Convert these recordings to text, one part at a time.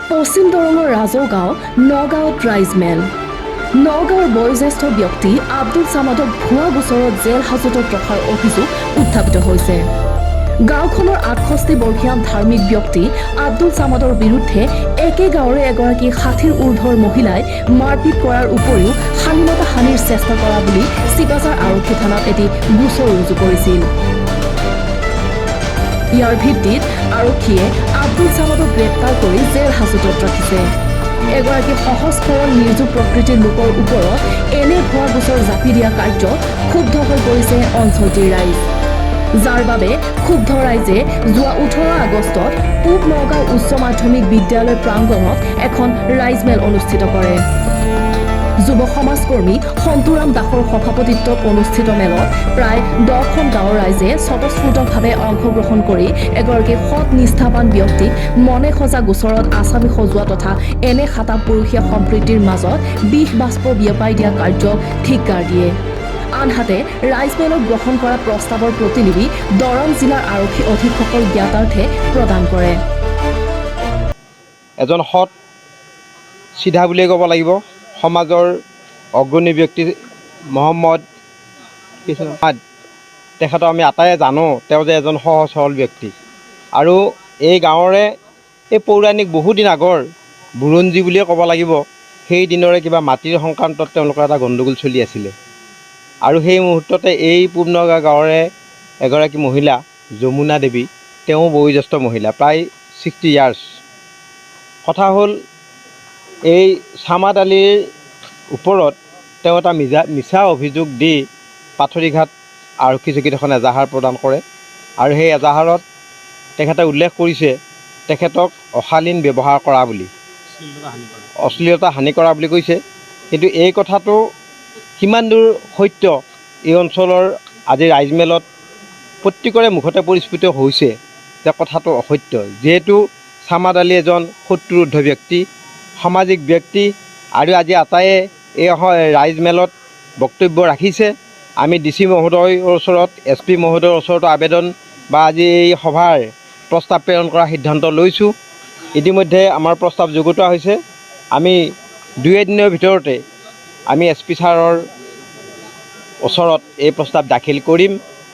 পশ্চিম দৰঙৰ ৰাজৌগাঁও নগাঁৱত ৰাইজমেল নগাঁৱৰ বয়োজ্যেষ্ঠ ব্যক্তি আব্দুল ছামাদক ভুৱা গোচৰত জেল হাজতত ৰখাৰ অভিযোগ উত্থাপিত হৈছে। গাঁওখনৰ ৬৮-বৰ্ষীয়া ধাৰ্মিক ব্যক্তি আব্দুল ছামাদৰ বিৰুদ্ধে একে গাঁৱৰে এগৰাকী ৬০ৰ ঊৰ্ধৰ মহিলাই মাৰপিট কৰাৰ উপৰিও শালীনতা হানিৰ চেষ্টা কৰা বুলি চিপাঝাৰ আৰক্ষী থানাত এটি গোচৰ ৰুজু কৰিছিল। ইয়াৰ ভিত্তিত আৰক্ষীয়ে আব্দুল ছামাদক গ্ৰেপ্তাৰ কৰি জেল হাজতত ৰাখিছে। এগৰাকী সহজ সৰল নিৰ্জীৱ প্ৰকৃতিৰ লোকৰ ওপৰত এনে ভুৱা গোচৰ জাপি দিয়া কাৰ্যত ক্ষুব্ধ হৈ পৰিছে অঞ্চলটিৰ ৰাইজ, যাৰ বাবে ক্ষুব্ধ ৰাইজে যোৱা 18 আগষ্টত পূব নগাঁও উচ্চ মাধ্যমিক বিদ্যালয় প্ৰাংগণত এখন ৰাইজমেল অনুষ্ঠিত কৰে। যুৱ সমাজকৰ্মী সন্তুৰাম দাসৰ সভাপতিত্বত অনুষ্ঠিত মেলত প্ৰায় 10খন গাঁৱৰ ৰাইজে স্বতঃস্ফূৰ্তভাৱে অংশগ্ৰহণ কৰি এগৰাকী সৎ নিষ্ঠাৱান ব্যক্তিক মনে সজা গোচৰত আসামী সজোৱা তথা এনে খাতা পুৰুষীয়া সম্প্ৰীতিৰ মাজত বিষ বাষ্প বিয়পাই দিয়া কাৰ্যক ধিক্কাৰ দিয়ে। আনহাতে ৰাইজমেলত গ্ৰহণ কৰা প্ৰস্তাৱৰ প্ৰতিলিপি দৰং জিলাৰ আৰক্ষী অধীক্ষকৰ জ্ঞাতাৰ্থে প্ৰদান কৰে। এজন সৎ চিধা বুলিয়ে ক'ব লাগিব। সমাজৰ অগ্ৰণী ব্যক্তি মহম্মদ তেখেতক আমি আটায়ে জানো, তেওঁ যে এজন সহজ সৰল ব্যক্তি আৰু এই গাঁৱৰে এই পৌৰাণিক বহুদিন আগৰ বুৰঞ্জী বুলিয়ে ক'ব লাগিব। সেই দিনৰে কিবা মাটিৰ সংক্ৰান্তত তেওঁলোকৰ এটা গণ্ডগোল চলি আছিলে আৰু সেই মুহূৰ্ততে এই পূব নগাঁও গাঁৱৰে এগৰাকী মহিলা যমুনা দেৱী, তেওঁ বয়োজ্যেষ্ঠ মহিলা, প্ৰায় 60 ইয়াৰ্ছ। কথা হ'ল এই ছামাদ আলীৰ ওপৰত তেওঁ এটা মিছা অভিযোগ দি পাথৰিঘাট আৰক্ষী চকীত এখন এজাহাৰ প্ৰদান কৰে আৰু সেই এজাহাৰত তেখেতে উল্লেখ কৰিছে তেখেতক অশালীন ব্যৱহাৰ কৰা বুলি, অশ্লীলতা হানি কৰা বুলি কৈছে। কিন্তু এই কথাটো কিমান দূৰ সত্য এই অঞ্চলৰ আজি ৰাইজমেলত প্ৰত্যেকৰে মুখতে পৰিস্ফুট হৈছে যে কথাটো অসত্য, যিহেতু ছামাদ আলী এজন শত্ৰুৰুদ্ধ ব্যক্তি, সামাজিক ব্যক্তি আৰু আজি আটায়ে এই ৰাইজমেলত বক্তব্য ৰাখিছে। আমি DC মহোদয়ৰ ওচৰত, SP মহোদয়ৰ ওচৰতো আবেদন বা আজি এই সভাৰ প্ৰস্তাৱ প্ৰেৰণ কৰাৰ সিদ্ধান্ত লৈছোঁ। ইতিমধ্যে আমাৰ প্ৰস্তাৱ যুগুতোৱা হৈছে। আমি 2 দিনৰ ভিতৰতে আমি SP ছাৰৰ ওচৰত এই প্ৰস্তাৱ দাখিল কৰিম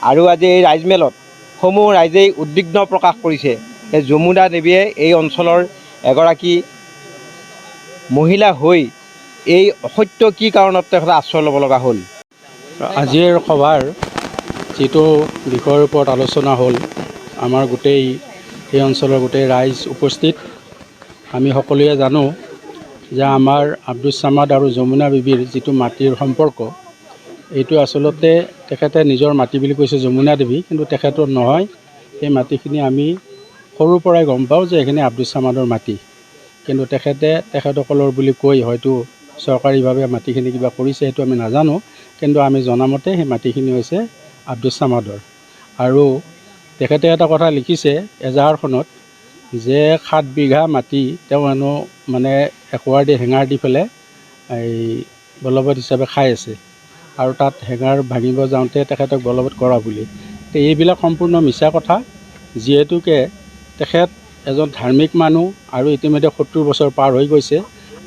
আৰু আজি এই ৰাইজমেলত সমূহ ৰাইজেই উদ্বিগ্ন প্ৰকাশ কৰিছে যে যমুনা দেৱীয়ে এই অঞ্চলৰ এগৰাকী মহিলা হৈ এই অসত্য কি কাৰণত তেখেতে আশ্ৰয় ল'ব লগা হ'ল। আজিৰ সভাৰ যিটো বিষয়ৰ ওপৰত আলোচনা হ'ল, আমাৰ গোটেই এই অঞ্চলৰ গোটেই ৰাইজ উপস্থিত। আমি সকলোৱে জানো যে আমাৰ আব্দুল ছামাদ আৰু যমুনা বিবিৰ যিটো মাটিৰ সম্পৰ্ক, এইটো আচলতে তেখেতে নিজৰ মাটি বুলি কৈছে যমুনা দেৱী, কিন্তু তেখেতৰ নহয়। সেই মাটিখিনি আমি সৰুৰ পৰাই গম পাওঁ যে এইখিনি আব্দুল ছামাদৰ মাটি, কিন্তু তেখেতসকলৰ বুলি কৈ হয়তো চৰকাৰীভাৱে মাটিখিনি কিবা কৰিছে, সেইটো আমি নাজানো। কিন্তু আমি জনামতে সেই মাটিখিনি হৈছে আব্দুল ছামাদৰ। আৰু তেখেতে এটা কথা লিখিছে এজাহাৰখনত যে 7 বিঘা মাটি তেওঁ হেনো মানে একোৱাৰ দি হেঙাৰ দি পেলাই এই বলবৎ হিচাপে খাই আছে আৰু তাত হেঙাৰ ভাঙিব যাওঁতে তেখেতক বলবৎ কৰা বুলি। তো এইবিলাক সম্পূৰ্ণ মিছা কথা, যিহেতুকে তেখেত এজন ধাৰ্মিক মানুহ আৰু ইতিমধ্যে 70 বছৰ পাৰ হৈ গৈছে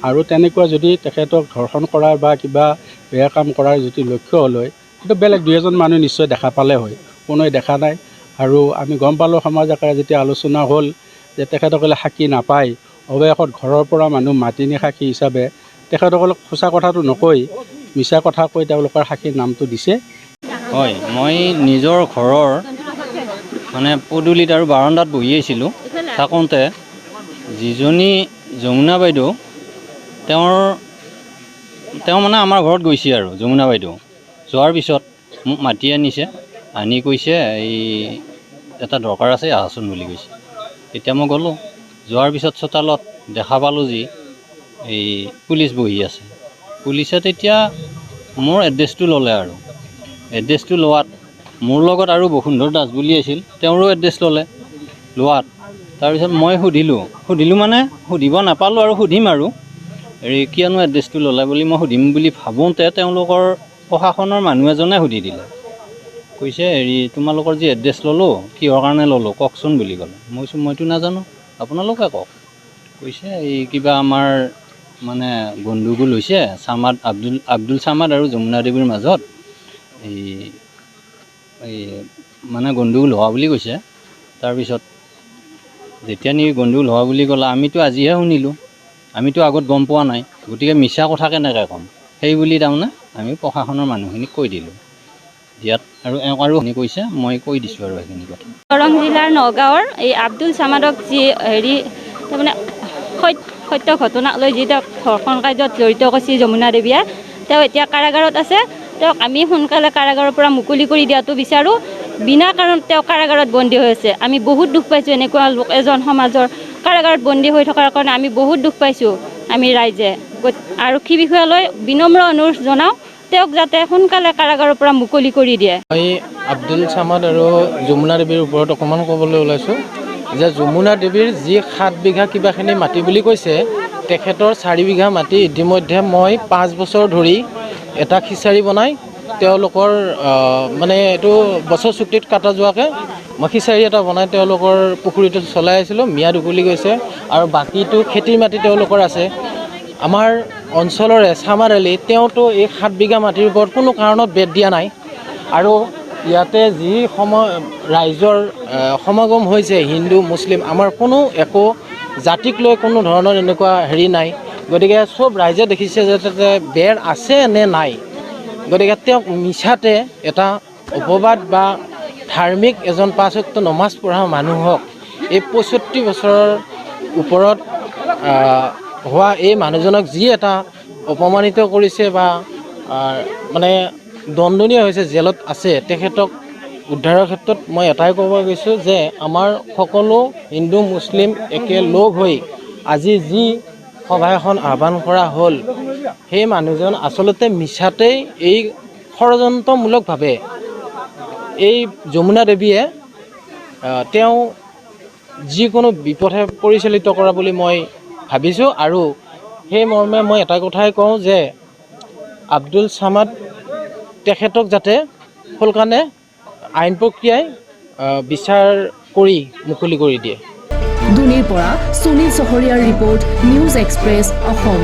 আৰু তেনেকুৱা যদি তেখেতক ধৰ্ষণ কৰাৰ বা কিবা বেয়া কাম কৰাৰ যদি লক্ষ্য হ'ল হয়, সেইটো বেলেগ 2-এজন মানুহ নিশ্চয় দেখা পালে হয়, কোনোৱে দেখা নাই। আৰু আমি গম পালোঁ সমাজ আকাৰে যেতিয়া আলোচনা হ'ল যে তেখেতসকলে সাক্ষী নাপায়, অৱশেষত ঘৰৰ পৰা মানুহ মাতি নি সাক্ষী হিচাপে তেখেতসকলক সঁচা কথাটো নকৈ মিছা কথা কৈ তেওঁলোকৰ সাক্ষীৰ নামটো দিছে। হয়, মই নিজৰ ঘৰৰ মানে পদূলিত আৰু বাৰান্দাত বহি আছিলোঁ। থাকোঁতে যিজনী যমুনা বাইদেউ, তেওঁ মানে আমাৰ ঘৰত গৈছে আৰু যমুনা বাইদেউ যোৱাৰ পিছত মোক মাতি আনিছে, আনি কৈছে এই এটা দৰকাৰ আছে আহাচোন বুলি কৈছে। তেতিয়া মই গ'লোঁ। যোৱাৰ পিছত চোতালত দেখা পালোঁ যি এই পুলিচ বহি আছে। পুলিচে তেতিয়া মোৰ এড্ৰেছটো ল'লে আৰু এড্ৰেছটো লোৱাত মোৰ লগত আৰু বসুন্ধৰ দাস বুলি আছিল, তেওঁৰো এড্ৰেছ লোৱাত তাৰপিছত মই সুধিলোঁ মানে সুধিব নাপালোঁ আৰু সুধিম আৰু হেৰি কিয়নো এড্ৰেছটো ল'লে বুলি মই সুধিম বুলি ভাবোঁতে তেওঁলোকৰ প্ৰশাসনৰ মানুহ এজনে সুধি দিলে, কৈছে হেৰি তোমালোকৰ যি এড্ৰেছ ল'লোঁ কিহৰ কাৰণে ল'লোঁ কওকচোন বুলি ক'লে। মই কৈছোঁ মইতো নাজানো, আপোনালোকে কওক। কৈছে এই কিবা আমাৰ মানে গণ্ডগোল হৈছে আব্দুল চামাদ আৰু যমুনা দেৱীৰ মাজত এই এই মানে গণ্ডগোল হোৱা বুলি কৈছে। তাৰপিছত যেতিয়া নেকি গণ্ডগোল হোৱা বুলি ক'লে আমিতো আজিহে শুনিলোঁ, আমিতো আগত গম পোৱা নাই, গতিকে মিছা কথা কেনেকৈ ক'ম, সেই বুলি তাৰমানে আমি প্ৰশাসনৰ মানুহখিনিক কৈ দিলোঁ। দিয়াত আৰু শুনি কৈছে, মই কৈ দিছোঁ আৰু সেইখিনি কথা। দৰং জিলাৰ নগাঁৱৰ এই আব্দুল চামাদক যি তাৰমানে সত্য ঘটনাক লৈ যি তেওঁক ধৰ্ষণ কাৰ্যত জড়িত কৰিছে যমুনা দেৱীয়ে, তেওঁ এতিয়া কাৰাগাৰত আছে। তেওঁক আমি সোনকালে কাৰাগাৰৰ পৰা মুকলি কৰি দিয়াটো বিচাৰোঁ। বিনা কাৰণত তেওঁ কাৰাগাৰত বন্দী হৈ আছে। আমি বহুত দুখ পাইছোঁ, এনেকুৱা লোক এজন সমাজৰ কাৰাগাৰত বন্দী হৈ থকাৰ কাৰণে আমি বহুত দুখ পাইছোঁ। আমি ৰাইজে আৰক্ষী বিষয়ালৈ বিনম্ৰ অনুৰোধ জনাওঁ, তেওঁক যাতে সোনকালে কাৰাগাৰৰ পৰা মুকলি কৰি দিয়ে। মই আব্দুল চামাদ আৰু যমুনা দেৱীৰ ওপৰত অকণমান ক'বলৈ ওলাইছোঁ যে যমুনা দেৱীৰ যি 7 বিঘা কিবাখিনি মাটি বুলি কৈছে, তেখেতৰ 4 বিঘা মাটি ইতিমধ্যে মই 5 বছৰ ধৰি এটা খিচাৰি বনাই তেওঁলোকৰ মানে এইটো বছৰ চুক্তিত কাটা যোৱাকৈ মই খিচাৰি এটা বনাই তেওঁলোকৰ পুখুৰীটো চলাই আছিলোঁ। ম্যাদ উকলি গৈছে আৰু বাকীটো খেতিৰ মাটি তেওঁলোকৰ আছে। আমাৰ অঞ্চলৰে চামাৰ আলী, তেওঁতো এই 7 বিঘা মাটিৰ ওপৰত কোনো কাৰণত বেট দিয়া নাই। আৰু ইয়াতে যি ৰাইজৰ সমাগম হৈছে, হিন্দু মুছলিম আমাৰ কোনো একো জাতিক লৈ কোনো ধৰণৰ এনেকুৱা হেৰি নাই। গতিকে চব ৰাইজে দেখিছে যে তাতে বেৰ আছে নে নাই। গতিকে তেওঁক মিছাতে এটা অপবাদ বা ধাৰ্মিক এজন 5 ওয়াক্ত নমাজ পঢ়া মানুহক এই 65 বছৰৰ ওপৰত হোৱা এই মানুহজনক যি এটা অপমানিত কৰিছে বা মানে দণ্ডনীয় হৈছে, জেলত আছে, তেখেতক উদ্ধাৰৰ ক্ষেত্ৰত মই এটাই ক'ব গৈছোঁ যে আমাৰ সকলো হিন্দু মুছলিম একেলগ হৈ আজি যি সভা এখন আহ্বান কৰা হ'ল, সেই মানুহজন আচলতে মিছাতেই এই ষড়যন্ত্ৰমূলকভাৱে এই যমুনা দেৱীয়ে তেওঁ যিকোনো বিপথে পৰিচালিত কৰা বুলি মই ভাবিছোঁ। আৰু সেই মৰ্মে মই এটা কথাই কওঁ যে আব্দুল চামাদ তেখেতক যাতে সোনকালে আইন প্ৰক্ৰিয়াই বিচাৰ কৰি মুকলি কৰি দিয়ে। দুনিৰ পৰা সুনীল চহৰীয়াৰ ৰিপৰ্ট, নিউজ এক্সপ্ৰেছ অসম।